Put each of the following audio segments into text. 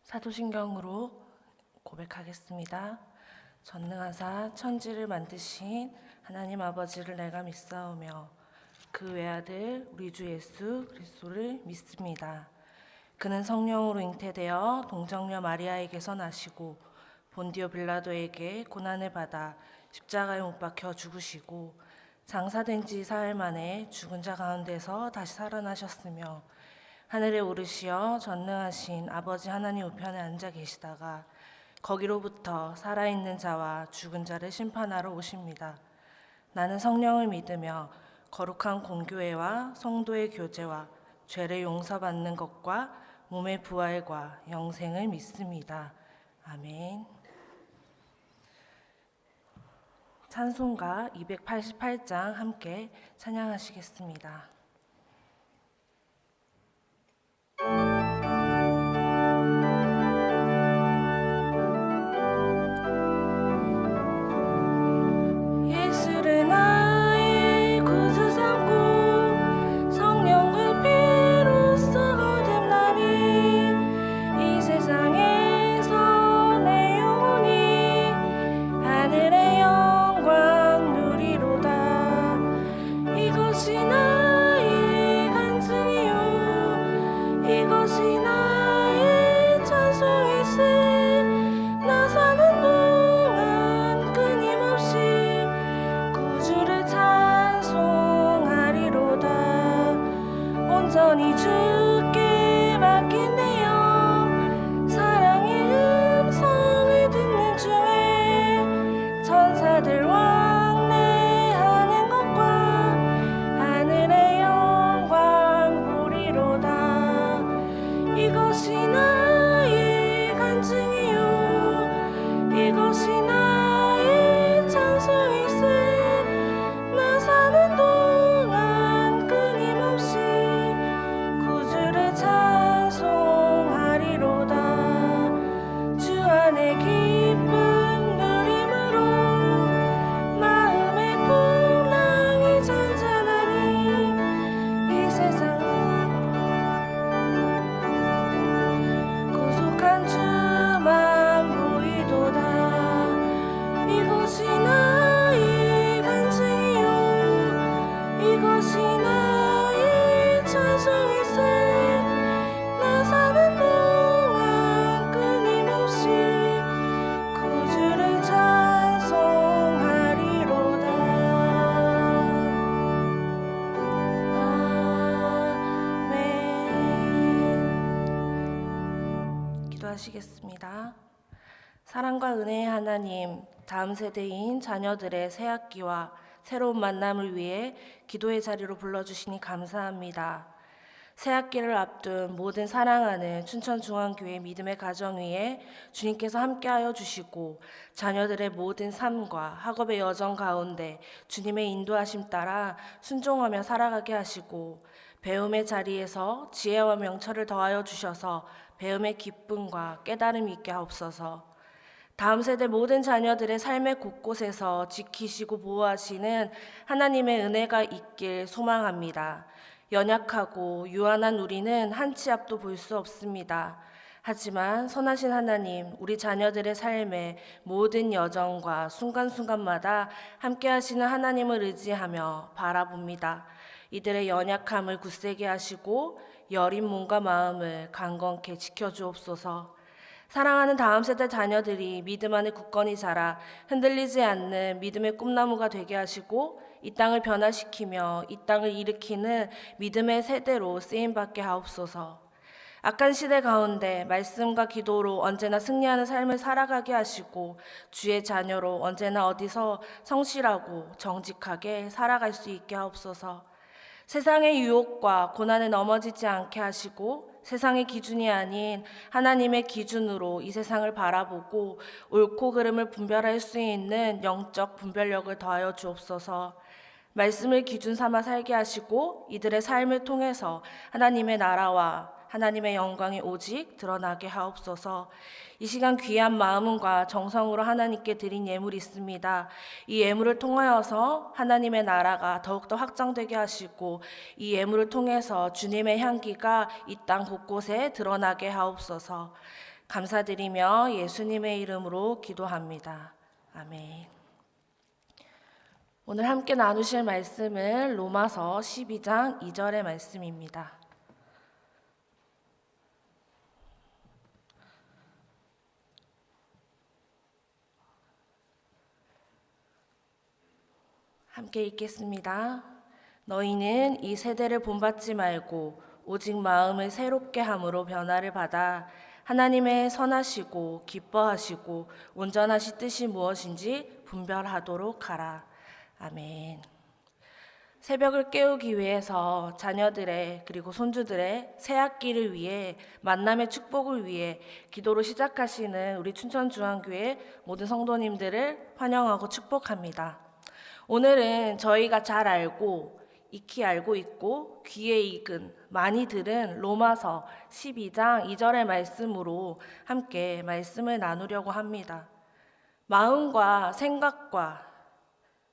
사도신경으로 고백하겠습니다. 전능하사 천지를 만드신 하나님 아버지를 내가 믿사오며 그 외아들 우리 주 예수 그리스도를 믿습니다. 그는 성령으로 잉태되어 동정녀 마리아에게서 나시고 본디오 빌라도에게 고난을 받아 십자가에 못 박혀 죽으시고 장사된 지 사흘 만에 죽은 자 가운데서 다시 살아나셨으며 하늘에 오르시어 전능하신 아버지 하나님 우편에 앉아 계시다가 거기로부터 살아있는 자와 죽은 자를 심판하러 오십니다. 나는 성령을 믿으며 거룩한 공교회와 성도의 교제와 죄를 용서받는 것과 몸의 부활과 영생을 믿습니다. 아멘. 찬송가 288장 함께 찬양하시겠습니다. 예수를 나의 구주 삼고 성령과 피로써 거듭나니 이 세상에서 내 영혼이 하늘의 영광 누리로다. 이것이 나의 간증이요 이것이 나의 찬송일세. 나 사는 동안 끊임없이 구주를 찬송하리로다. 온전히 주께 맡긴 내 영 사랑의 음성을 듣는 중에 천사들 왕래하는 것과 하늘의 영광 보리로다. 이것이 나의 간증이요 이것이 나의 찬송일세. 나 사는 동안 끊임없이 구주를 찬송하리로다. 주 안에 기쁨 누림으로 마음의 풍랑이 잔잔하니 이 세상은 구속한 주만 보이도다. 이것이 나의 간증이요 이것이 나의 찬송일세. 나 사는 동안 끊임없이 구주를 찬송하리로다. 아멘. 기도하시겠습니다. 사랑과 은혜의 하나님, 다음 세대인 자녀들의 새 학기와 새로운 만남을 위해 기도의 자리로 불러주시니 감사합니다. 새 학기를 앞둔 모든 사랑하는 춘천중앙교회 믿음의 가정 위에 주님께서 함께하여 주시고 자녀들의 모든 삶과 학업의 여정 가운데 주님의 인도하심 따라 순종하며 살아가게 하시고 배움의 자리에서 지혜와 명철을 더하여 주셔서 배움의 기쁨과 깨달음이 있게 하옵소서. 다음 세대 모든 자녀들의 삶의 곳곳에서 지키시고 보호하시는 하나님의 은혜가 있길 소망합니다. 연약하고 유한한 우리는 한 치 앞도 볼 수 없습니다. 하지만 선하신 하나님, 우리 자녀들의 삶의 모든 여정과 순간순간마다 함께하시는 하나님을 의지하며 바라봅니다. 이들의 연약함을 굳세게 하시고 여린 몸과 마음을 강건케 지켜주옵소서. 사랑하는 다음 세대 자녀들이 믿음 안에 굳건히 자라 흔들리지 않는 믿음의 꿈나무가 되게 하시고 이 땅을 변화시키며 이 땅을 일으키는 믿음의 세대로 쓰임받게 하옵소서. 악한 시대 가운데 말씀과 기도로 언제나 승리하는 삶을 살아가게 하시고 주의 자녀로 언제나 어디서 성실하고 정직하게 살아갈 수 있게 하옵소서. 세상의 유혹과 고난에 넘어지지 않게 하시고 세상의 기준이 아닌 하나님의 기준으로 이 세상을 바라보고 옳고 그름을 분별할 수 있는 영적 분별력을 더하여 주옵소서. 말씀을 기준 삼아 살게 하시고 이들의 삶을 통해서 하나님의 나라와 하나님의 영광이 오직 드러나게 하옵소서. 이 시간 귀한 마음과 정성으로 하나님께 드린 예물이 있습니다. 이 예물을 통하여서 하나님의 나라가 더욱더 확장되게 하시고 이 예물을 통해서 주님의 향기가 이 땅 곳곳에 드러나게 하옵소서. 감사드리며 예수님의 이름으로 기도합니다. 아멘. 오늘 함께 나누실 말씀은 로마서 12장 2절의 말씀입니다. 함께 읽겠습니다. 너희는 이 세대를 본받지 말고 오직 마음을 새롭게 함으로 변화를 받아 하나님의 선하시고 기뻐하시고 온전하신 뜻이 무엇인지 분별하도록 하라. 아멘. 새벽을 깨우기 위해서 자녀들의 그리고 손주들의 새 학기를 위해 만남의 축복을 위해 기도로 시작하시는 우리 춘천중앙교회 모든 성도님들을 환영하고 축복합니다. 오늘은 저희가 잘 알고 익히 알고 있고 귀에 익은 많이 들은 로마서 12장 2절의 말씀으로 함께 말씀을 나누려고 합니다. 마음과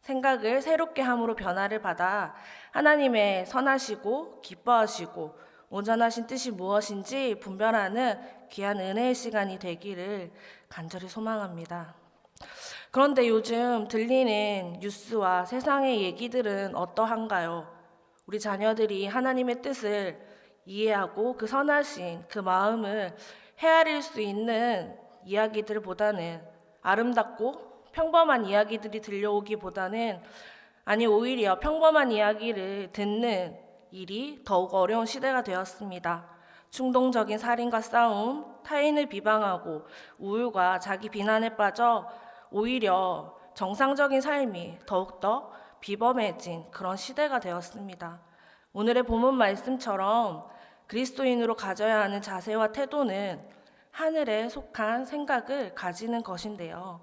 생각을 새롭게 함으로 변화를 받아 하나님의 선하시고 기뻐하시고 온전하신 뜻이 무엇인지 분별하는 귀한 은혜의 시간이 되기를 간절히 소망합니다. 그런데 요즘 들리는 뉴스와 세상의 얘기들은 어떠한가요? 우리 자녀들이 하나님의 뜻을 이해하고 그 선하신 그 마음을 헤아릴 수 있는 이야기들보다는 아름답고 평범한 이야기들이 들려오기보다는 오히려 평범한 이야기를 듣는 일이 더욱 어려운 시대가 되었습니다. 충동적인 살인과 싸움, 타인을 비방하고 우울과 자기 비난에 빠져 오히려 정상적인 삶이 더욱더 비범해진 그런 시대가 되었습니다. 오늘의 본문 말씀처럼 그리스도인으로 가져야 하는 자세와 태도는 하늘에 속한 생각을 가지는 것인데요.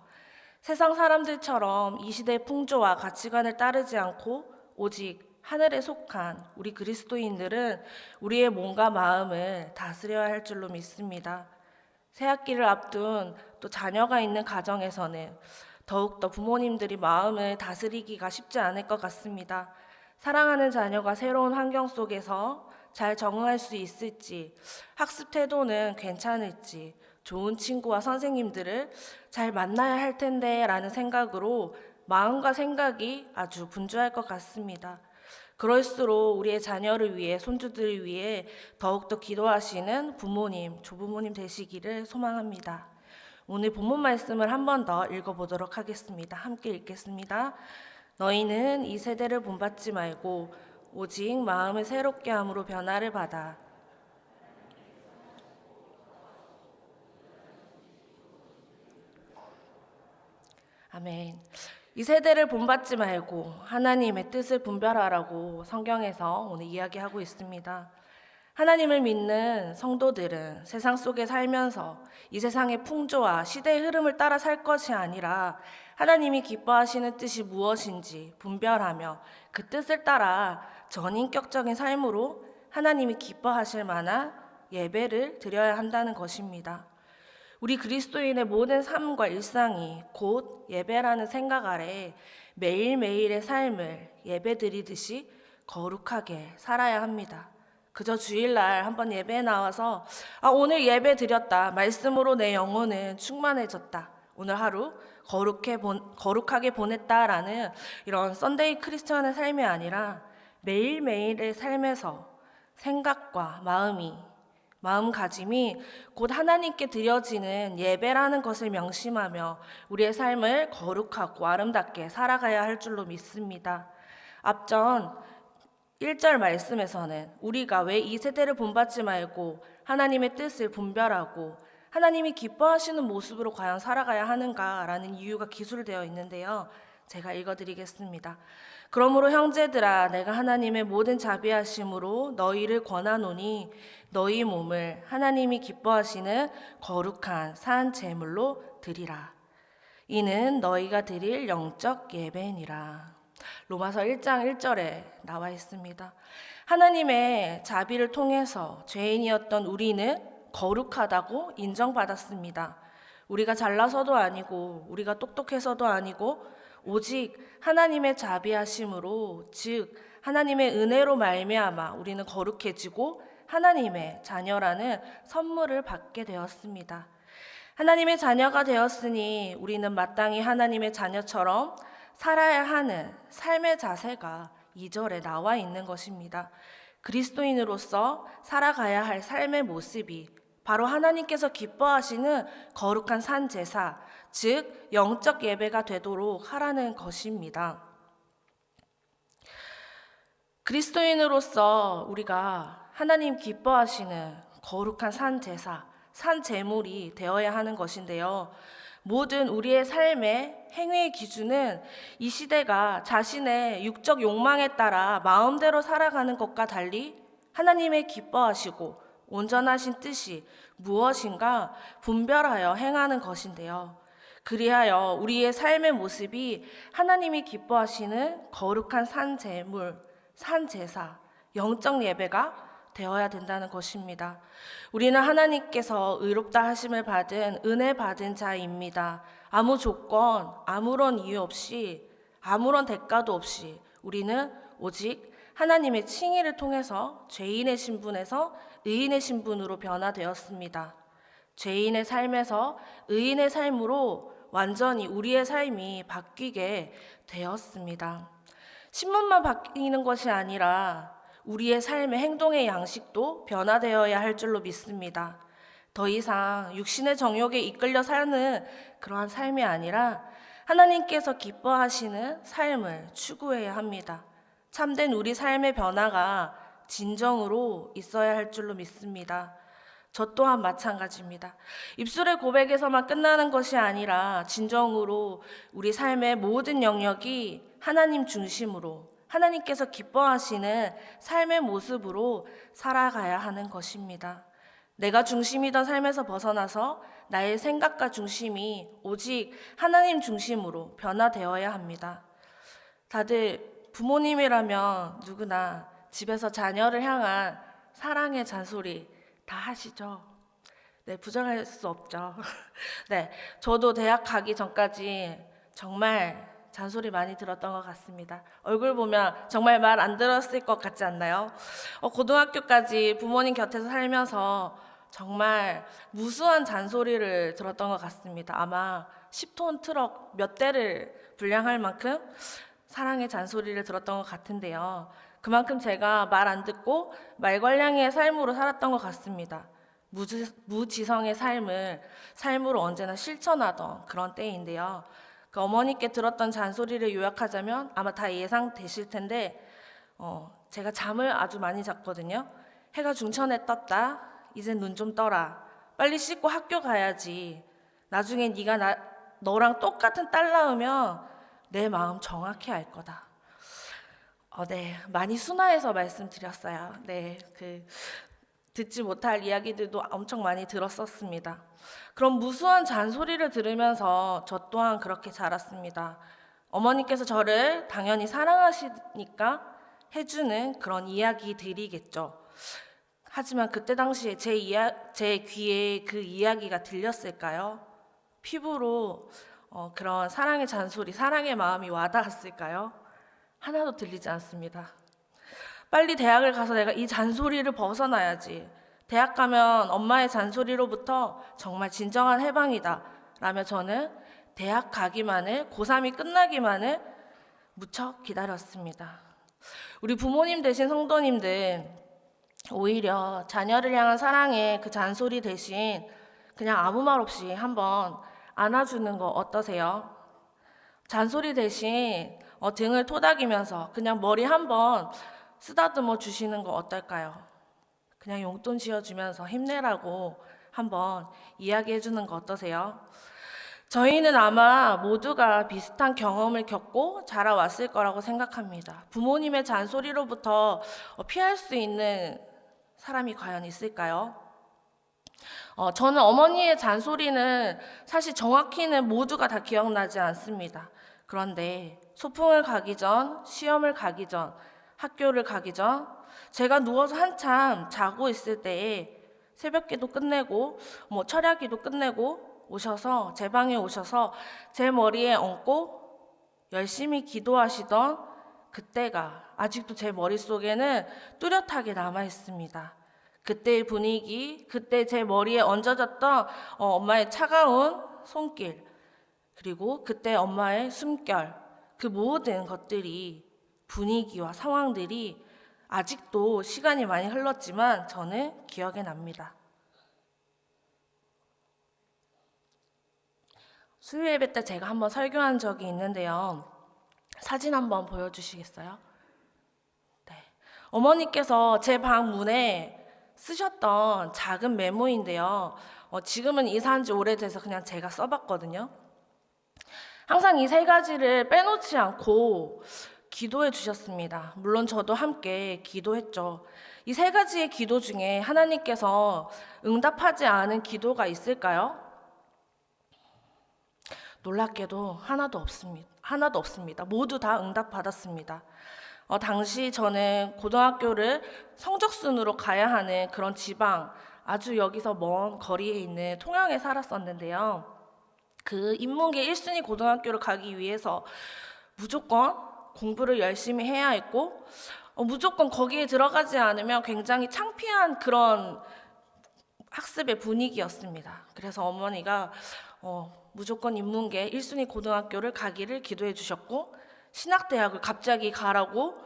세상 사람들처럼 이 시대의 풍조와 가치관을 따르지 않고 오직 하늘에 속한 우리 그리스도인들은 우리의 몸과 마음을 다스려야 할 줄로 믿습니다. 새학기를 앞둔 또 자녀가 있는 가정에서는 더욱더 부모님들이 마음을 다스리기가 쉽지 않을 것 같습니다. 사랑하는 자녀가 새로운 환경 속에서 잘 적응할 수 있을지, 학습 태도는 괜찮을지, 좋은 친구와 선생님들을 잘 만나야 할 텐데 라는 생각으로 마음과 생각이 아주 분주할 것 같습니다. 그럴수록 우리의 자녀를 위해, 손주들을 위해 더욱더 기도하시는 부모님, 조부모님 되시기를 소망합니다. 오늘 본문 말씀을 한 번 더 읽어보도록 하겠습니다. 함께 읽겠습니다. 너희는 이 세대를 본받지 말고 오직 마음을 새롭게 함으로 변화를 받아 아멘. 이 세대를 본받지 말고 하나님의 뜻을 분별하라고 성경에서 오늘 이야기하고 있습니다. 하나님을 믿는 성도들은 세상 속에 살면서 이 세상의 풍조와 시대의 흐름을 따라 살 것이 아니라 하나님이 기뻐하시는 뜻이 무엇인지 분별하며 그 뜻을 따라 전인격적인 삶으로 하나님이 기뻐하실 만한 예배를 드려야 한다는 것입니다. 우리 그리스도인의 모든 삶과 일상이 곧 예배라는 생각 아래 매일매일의 삶을 예배드리듯이 거룩하게 살아야 합니다. 그저 주일날 한번 예배에 나와서 오늘 예배 드렸다. 말씀으로 내 영혼은 충만해졌다. 오늘 하루 거룩하게 보냈다라는 이런 썬데이 크리스천의 삶이 아니라 매일매일의 삶에서 생각과 마음가짐이 곧 하나님께 드려지는 예배라는 것을 명심하며 우리의 삶을 거룩하고 아름답게 살아가야 할 줄로 믿습니다. 앞전 1절 말씀에서는 우리가 왜 이 세대를 본받지 말고 하나님의 뜻을 분별하고 하나님이 기뻐하시는 모습으로 과연 살아가야 하는가라는 이유가 기술되어 있는데요. 제가 읽어드리겠습니다. 그러므로 형제들아 내가 하나님의 모든 자비하심으로 너희를 권하노니 너희 몸을 하나님이 기뻐하시는 거룩한 산 제물로 드리라. 이는 너희가 드릴 영적 예배니라. 로마서 1장 1절에 나와 있습니다. 하나님의 자비를 통해서 죄인이었던 우리는 거룩하다고 인정받았습니다. 우리가 잘나서도 아니고 우리가 똑똑해서도 아니고 오직 하나님의 자비하심으로 즉 하나님의 은혜로 말미암아 우리는 거룩해지고 하나님의 자녀라는 선물을 받게 되었습니다. 하나님의 자녀가 되었으니 우리는 마땅히 하나님의 자녀처럼 살아야 하는 삶의 자세가 2절에 나와 있는 것입니다. 그리스도인으로서 살아가야 할 삶의 모습이 바로 하나님께서 기뻐하시는 거룩한 산 제사, 즉 영적 예배가 되도록 하라는 것입니다. 그리스도인으로서 우리가 하나님 기뻐하시는 거룩한 산 제사, 산 제물이 되어야 하는 것인데요. 모든 우리의 삶의 행위의 기준은 이 시대가 자신의 육적 욕망에 따라 마음대로 살아가는 것과 달리 하나님의 기뻐하시고 온전하신 뜻이 무엇인가 분별하여 행하는 것인데요. 그리하여 우리의 삶의 모습이 하나님이 기뻐하시는 거룩한 산 제물, 산 제사, 영적 예배가 되어야 된다는 것입니다. 우리는 하나님께서 의롭다 하심을 받은 은혜 받은 자입니다. 아무 조건, 아무런 이유 없이, 아무런 대가도 없이 우리는 오직 하나님의 칭의를 통해서 죄인의 신분에서 의인의 신분으로 변화되었습니다. 죄인의 삶에서 의인의 삶으로 완전히 우리의 삶이 바뀌게 되었습니다. 신분만 바뀌는 것이 아니라 우리의 삶의 행동의 양식도 변화되어야 할 줄로 믿습니다. 더 이상 육신의 정욕에 이끌려 사는 그러한 삶이 아니라 하나님께서 기뻐하시는 삶을 추구해야 합니다. 참된 우리 삶의 변화가 진정으로 있어야 할 줄로 믿습니다. 저 또한 마찬가지입니다. 입술의 고백에서만 끝나는 것이 아니라 진정으로 우리 삶의 모든 영역이 하나님 중심으로 하나님께서 기뻐하시는 삶의 모습으로 살아가야 하는 것입니다. 내가 중심이던 삶에서 벗어나서 나의 생각과 중심이 오직 하나님 중심으로 변화되어야 합니다. 다들 부모님이라면 누구나 집에서 자녀를 향한 사랑의 잔소리 다 하시죠? 네, 부정할 수 없죠. 네, 저도 대학 가기 전까지 정말 잔소리 많이 들었던 것 같습니다. 얼굴 보면 정말 말 안 들었을 것 같지 않나요? 고등학교까지 부모님 곁에서 살면서 정말 무수한 잔소리를 들었던 것 같습니다. 아마 10톤 트럭 몇 대를 분량할 만큼 사랑의 잔소리를 들었던 것 같은데요. 그만큼 제가 말 안 듣고 말괄량이의 삶으로 살았던 것 같습니다. 무지성의 삶으로 언제나 실천하던 그런 때인데요. 그 어머니께 들었던 잔소리를 요약하자면 아마 다 예상되실 텐데 제가 잠을 아주 많이 잤거든요. 해가 중천에 떴다. 이젠 눈 좀 떠라. 빨리 씻고 학교 가야지. 나중에 네가 너랑 똑같은 딸 낳으면 내 마음 정확히 알 거다. 네, 많이 순화해서 말씀드렸어요. 네, 듣지 못할 이야기들도 엄청 많이 들었었습니다. 그럼 무수한 잔소리를 들으면서 저 또한 그렇게 자랐습니다. 어머니께서 저를 당연히 사랑하시니까 해주는 그런 이야기들이겠죠. 하지만 그때 당시에 제 귀에 그 이야기가 들렸을까요? 피부로 그런 사랑의 잔소리, 사랑의 마음이 와닿았을까요? 하나도 들리지 않습니다. 빨리 대학을 가서 내가 이 잔소리를 벗어나야지. 대학 가면 엄마의 잔소리로부터 정말 진정한 해방이다 라며 저는 대학 가기만을, 고3이 끝나기만을 무척 기다렸습니다. 우리 부모님 되신 성도님들 오히려 자녀를 향한 사랑의 그 잔소리 대신 그냥 아무 말 없이 한번 안아주는 거 어떠세요? 잔소리 대신 등을 토닥이면서 그냥 머리 한번 쓰다듬어 주시는 거 어떨까요? 그냥 용돈 지어주면서 힘내라고 한번 이야기해 주는 거 어떠세요? 저희는 아마 모두가 비슷한 경험을 겪고 자라왔을 거라고 생각합니다. 부모님의 잔소리로부터 피할 수 있는 사람이 과연 있을까요? 저는 어머니의 잔소리는 사실 정확히는 모두가 다 기억나지 않습니다. 그런데 소풍을 가기 전, 시험을 가기 전, 학교를 가기 전 제가 누워서 한참 자고 있을 때에 새벽기도 끝내고 철야기도 끝내고 오셔서 제 방에 오셔서 제 머리에 얹고 열심히 기도하시던 그때가 아직도 제 머릿속에는 뚜렷하게 남아 있습니다. 그때의 분위기, 그때 제 머리에 얹어졌던 엄마의 차가운 손길, 그리고 그때 엄마의 숨결, 그 모든 것들이, 분위기와 상황들이 아직도 시간이 많이 흘렀지만 저는 기억에 납니다. 수요 예배 때 제가 한번 설교한 적이 있는데요. 사진 한번 보여주시겠어요? 네. 어머니께서 제 방 문에 쓰셨던 작은 메모인데요. 지금은 이사한 지 오래돼서 그냥 제가 써봤거든요. 항상 이 세 가지를 빼놓지 않고 기도해 주셨습니다. 물론 저도 함께 기도했죠. 이 세 가지의 기도 중에 하나님께서 응답하지 않은 기도가 있을까요? 놀랍게도 하나도 없습니다. 모두 다 응답받았습니다. 당시 저는 고등학교를 성적순으로 가야 하는 그런 지방, 아주 여기서 먼 거리에 있는 통영에 살았었는데요. 그 인문계 1순위 고등학교를 가기 위해서 무조건 공부를 열심히 해야 했고, 무조건 거기에 들어가지 않으면 굉장히 창피한 그런 학습의 분위기였습니다. 그래서 어머니가 무조건 인문계 1순위 고등학교를 가기를 기도해 주셨고, 신학대학을 갑자기 가라고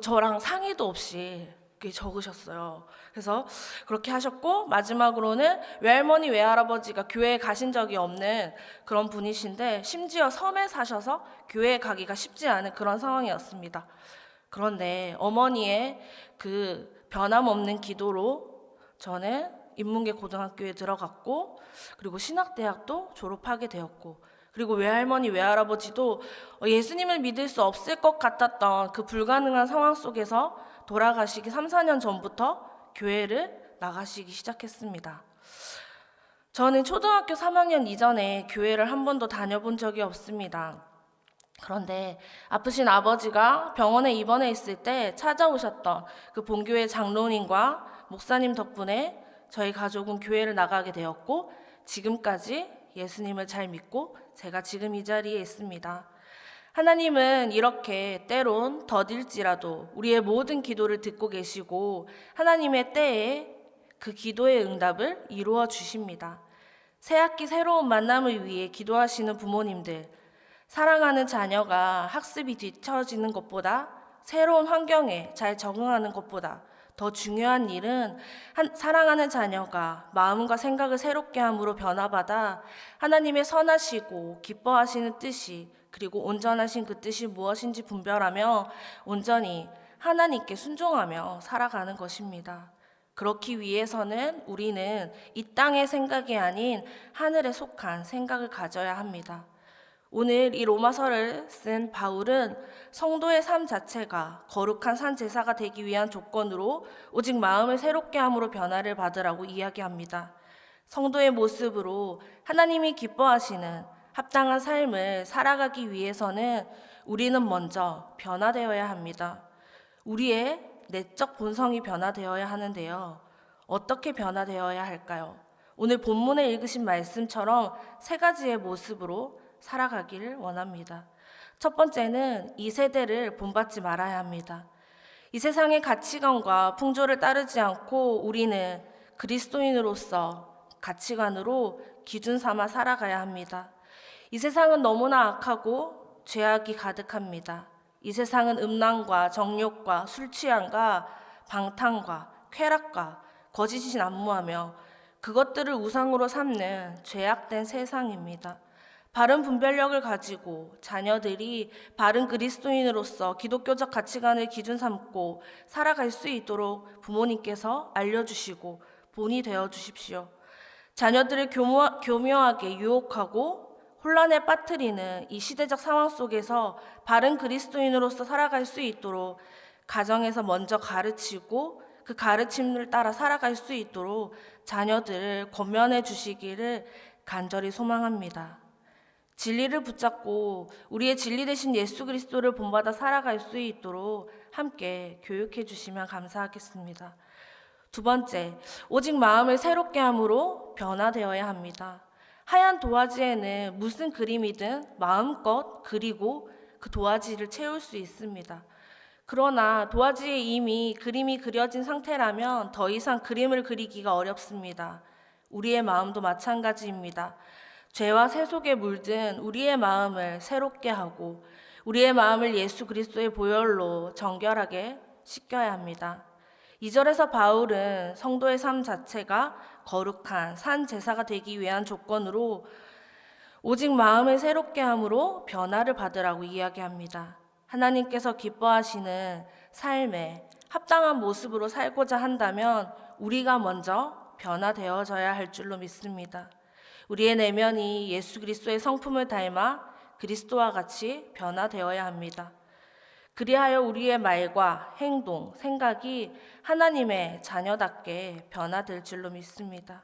저랑 상의도 없이 이렇게 적으셨어요. 그래서 그렇게 하셨고, 마지막으로는 외할머니 외할아버지가 교회에 가신 적이 없는 그런 분이신데 심지어 섬에 사셔서 교회에 가기가 쉽지 않은 그런 상황이었습니다. 그런데 어머니의 그 변함없는 기도로 저는 인문계 고등학교에 들어갔고, 그리고 신학대학도 졸업하게 되었고, 그리고 외할머니 외할아버지도 예수님을 믿을 수 없을 것 같았던 그 불가능한 상황 속에서 돌아가시기 3, 4년 전부터 교회를 나가시기 시작했습니다. 저는 초등학교 3학년 이전에 교회를 한 번도 다녀본 적이 없습니다. 그런데 아프신 아버지가 병원에 입원해 있을 때 찾아오셨던 그 본교회 장로님과 목사님 덕분에 저희 가족은 교회를 나가게 되었고, 지금까지 예수님을 잘 믿고 제가 지금 이 자리에 있습니다. 하나님은 이렇게 때론 더딜지라도 우리의 모든 기도를 듣고 계시고 하나님의 때에 그 기도의 응답을 이루어 주십니다. 새학기 새로운 만남을 위해 기도하시는 부모님들, 사랑하는 자녀가 학습이 뒤처지는 것보다, 새로운 환경에 잘 적응하는 것보다 더 중요한 일은 사랑하는 자녀가 마음과 생각을 새롭게 함으로 변화받아 하나님의 선하시고 기뻐하시는 뜻이, 그리고 온전하신 그 뜻이 무엇인지 분별하며 온전히 하나님께 순종하며 살아가는 것입니다. 그렇기 위해서는 우리는 이 땅의 생각이 아닌 하늘에 속한 생각을 가져야 합니다. 오늘 이 로마서를 쓴 바울은 성도의 삶 자체가 거룩한 산 제사가 되기 위한 조건으로 오직 마음을 새롭게 함으로 변화를 받으라고 이야기합니다. 성도의 모습으로 하나님이 기뻐하시는 합당한 삶을 살아가기 위해서는 우리는 먼저 변화되어야 합니다. 우리의 내적 본성이 변화되어야 하는데요. 어떻게 변화되어야 할까요? 오늘 본문에 읽으신 말씀처럼 세 가지의 모습으로 살아가기를 원합니다. 첫 번째는 이 세대를 본받지 말아야 합니다. 이 세상의 가치관과 풍조를 따르지 않고 우리는 그리스도인으로서 가치관으로 기준 삼아 살아가야 합니다. 이 세상은 너무나 악하고 죄악이 가득합니다. 이 세상은 음란과 정욕과 술 취함과 방탕과 쾌락과 거짓이 난무하며 그것들을 우상으로 삼는 죄악된 세상입니다. 바른 분별력을 가지고 자녀들이 바른 그리스도인으로서 기독교적 가치관을 기준 삼고 살아갈 수 있도록 부모님께서 알려주시고 본이 되어 주십시오. 자녀들을 교묘하게 유혹하고 혼란에 빠뜨리는 이 시대적 상황 속에서 바른 그리스도인으로서 살아갈 수 있도록 가정에서 먼저 가르치고 그 가르침을 따라 살아갈 수 있도록 자녀들을 권면해 주시기를 간절히 소망합니다. 진리를 붙잡고 우리의 진리 되신 예수 그리스도를 본받아 살아갈 수 있도록 함께 교육해 주시면 감사하겠습니다. 두 번째, 오직 마음을 새롭게 함으로 변화되어야 합니다. 하얀 도화지에는 무슨 그림이든 마음껏 그리고 그 도화지를 채울 수 있습니다. 그러나 도화지에 이미 그림이 그려진 상태라면 더 이상 그림을 그리기가 어렵습니다. 우리의 마음도 마찬가지입니다. 죄와 세 속에 물든 우리의 마음을 새롭게 하고 우리의 마음을 예수 그리스도의 보혈로 정결하게 씻겨야 합니다. 2절에서 바울은 성도의 삶 자체가 거룩한 산 제사가 되기 위한 조건으로 오직 마음을 새롭게 함으로 변화를 받으라고 이야기합니다. 하나님께서 기뻐하시는 삶에 합당한 모습으로 살고자 한다면 우리가 먼저 변화되어져야 할 줄로 믿습니다. 우리의 내면이 예수 그리스도의 성품을 닮아 그리스도와 같이 변화되어야 합니다. 그리하여 우리의 말과 행동, 생각이 하나님의 자녀답게 변화될 줄로 믿습니다.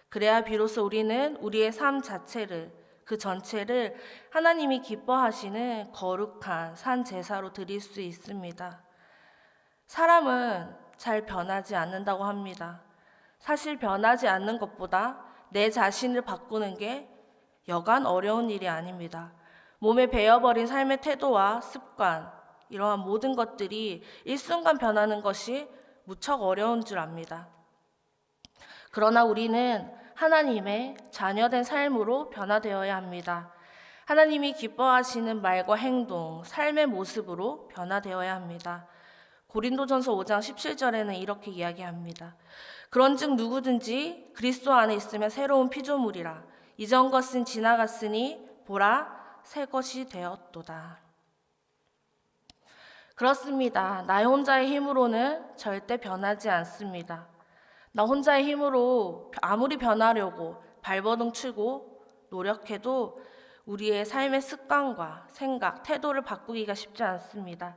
그래야 비로소 우리는 우리의 삶 자체를, 그 전체를 하나님이 기뻐하시는 거룩한 산 제사로 드릴 수 있습니다. 사람은 잘 변하지 않는다고 합니다. 사실 변하지 않는 것보다 내 자신을 바꾸는 게 여간 어려운 일이 아닙니다. 몸에 배어버린 삶의 태도와 습관, 이러한 모든 것들이 일순간 변하는 것이 무척 어려운 줄 압니다. 그러나 우리는 하나님의 자녀된 삶으로 변화되어야 합니다. 하나님이 기뻐하시는 말과 행동, 삶의 모습으로 변화되어야 합니다. 고린도전서 5장 17절에는 이렇게 이야기합니다. 그런즉 누구든지 그리스도 안에 있으면 새로운 피조물이라. 이전 것은 지나갔으니 보라 새 것이 되었도다. 그렇습니다. 나 혼자의 힘으로는 절대 변하지 않습니다. 나 혼자의 힘으로 아무리 변하려고 발버둥 치고 노력해도 우리의 삶의 습관과 생각, 태도를 바꾸기가 쉽지 않습니다.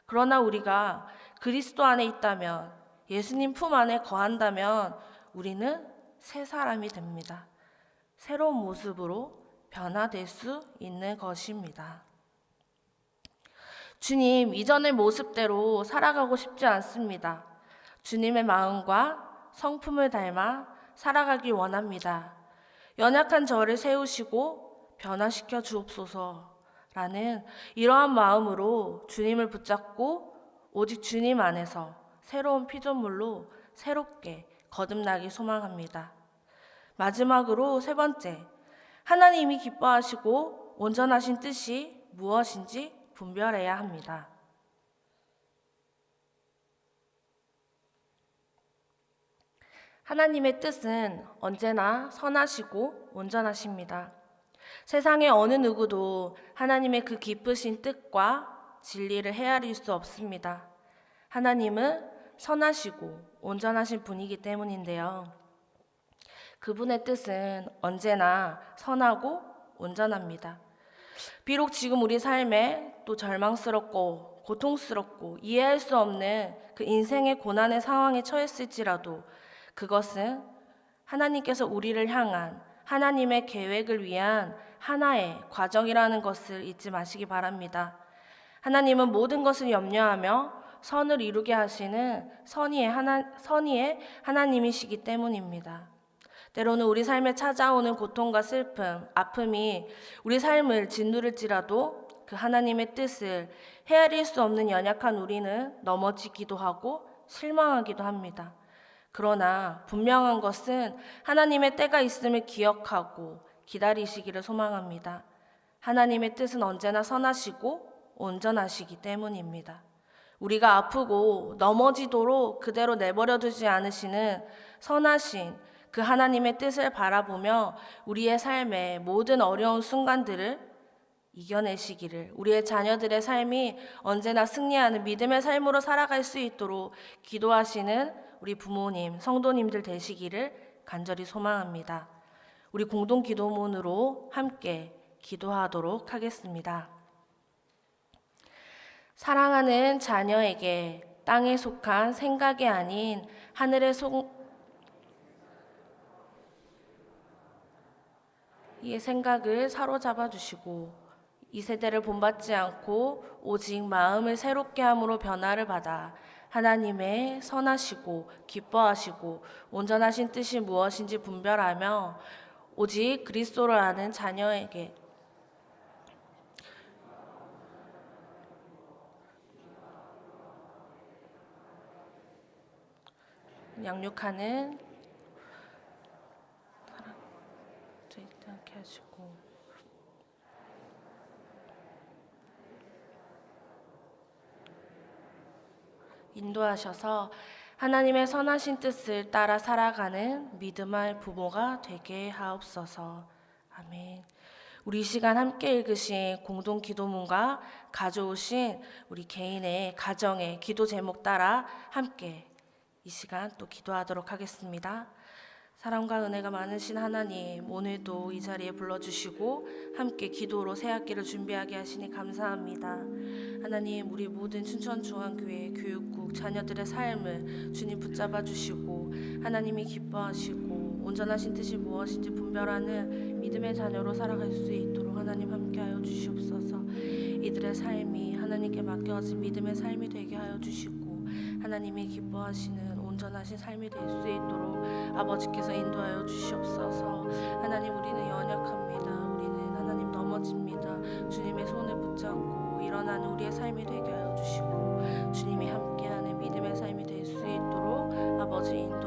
그러나 우리가 그리스도 안에 있다면, 예수님 품 안에 거한다면 우리는 새 사람이 됩니다. 새로운 모습으로 변화될 수 있는 것입니다. 주님, 이전의 모습대로 살아가고 싶지 않습니다. 주님의 마음과 성품을 닮아 살아가길 원합니다. 연약한 저를 세우시고 변화시켜 주옵소서라는 이러한 마음으로 주님을 붙잡고 오직 주님 안에서 새로운 피조물로 새롭게 거듭나길 소망합니다. 마지막으로 세 번째, 하나님이 기뻐하시고 온전하신 뜻이 무엇인지 분별해야 합니다. 하나님의 뜻은 언제나 선하시고 온전하십니다. 세상의 어느 누구도 하나님의 그 기쁘신 뜻과 진리를 헤아릴 수 없습니다. 하나님은 선하시고 온전하신 분이기 때문인데요. 그분의 뜻은 언제나 선하고 온전합니다. 비록 지금 우리 삶에 또 절망스럽고 고통스럽고 이해할 수 없는 그 인생의 고난의 상황에 처했을지라도 그것은 하나님께서 우리를 향한 하나님의 계획을 위한 하나의 과정이라는 것을 잊지 마시기 바랍니다. 하나님은 모든 것을 염려하며 선을 이루게 하시는 선의의 하나님이시기 때문입니다. 때로는 우리 삶에 찾아오는 고통과 슬픔, 아픔이 우리 삶을 짓누를지라도 그 하나님의 뜻을 헤아릴 수 없는 연약한 우리는 넘어지기도 하고 실망하기도 합니다. 그러나 분명한 것은 하나님의 때가 있음을 기억하고 기다리시기를 소망합니다. 하나님의 뜻은 언제나 선하시고 온전하시기 때문입니다. 우리가 아프고 넘어지도록 그대로 내버려 두지 않으시는 선하신 그 하나님의 뜻을 바라보며 우리의 삶의 모든 어려운 순간들을 이겨내시기를, 우리의 자녀들의 삶이 언제나 승리하는 믿음의 삶으로 살아갈 수 있도록 기도하시는 우리 부모님, 성도님들 되시기를 간절히 소망합니다. 우리 공동 기도문으로 함께 기도하도록 하겠습니다. 사랑하는 자녀에게 땅에 속한 생각이 아닌 하늘의 이 생각을 사로잡아 주시고 이 세대를 본받지 않고 오직 마음을 새롭게 함으로 변화를 받아 하나님의 선하시고 기뻐하시고 온전하신 뜻이 무엇인지 분별하며 오직 그리스도를 아는 자녀에게 양육하는 되지 않게 하시고 인도하셔서 하나님의 선하신 뜻을 따라 살아가는 믿음의 부모가 되게 하옵소서. 아멘. 우리 이 시간 함께 읽으신 공동 기도문과 가져오신 우리 개인의 가정의 기도 제목 따라 함께 이 시간 또 기도하도록 하겠습니다. 사랑과 은혜가 많으신 하나님, 오늘도 이 자리에 불러주시고 함께 기도로 새학기를 준비하게 하시니 감사합니다. 하나님, 우리 모든 춘천중앙교회 교육국 자녀들의 삶을 주님 붙잡아 주시고 하나님이 기뻐하시고 온전하신 뜻이 무엇인지 분별하는 믿음의 자녀로 살아갈 수 있도록 하나님 함께하여 주시옵소서. 이들의 삶이 하나님께 맡겨진 믿음의 삶이 되게 하여 주시고 하나님이 기뻐하시는 온전하신 삶이 될 수 있도록 아버지께서 인도하여 주시옵소서. 하나님, 우리는 연약합니다. 우리는 하나님 넘어집니다. 주님의 손을 붙잡고 일어나는 우리의 삶이 되게 하여 주시고 주님이 함께하는 믿음의 삶이 될 수 있도록 아버지 인도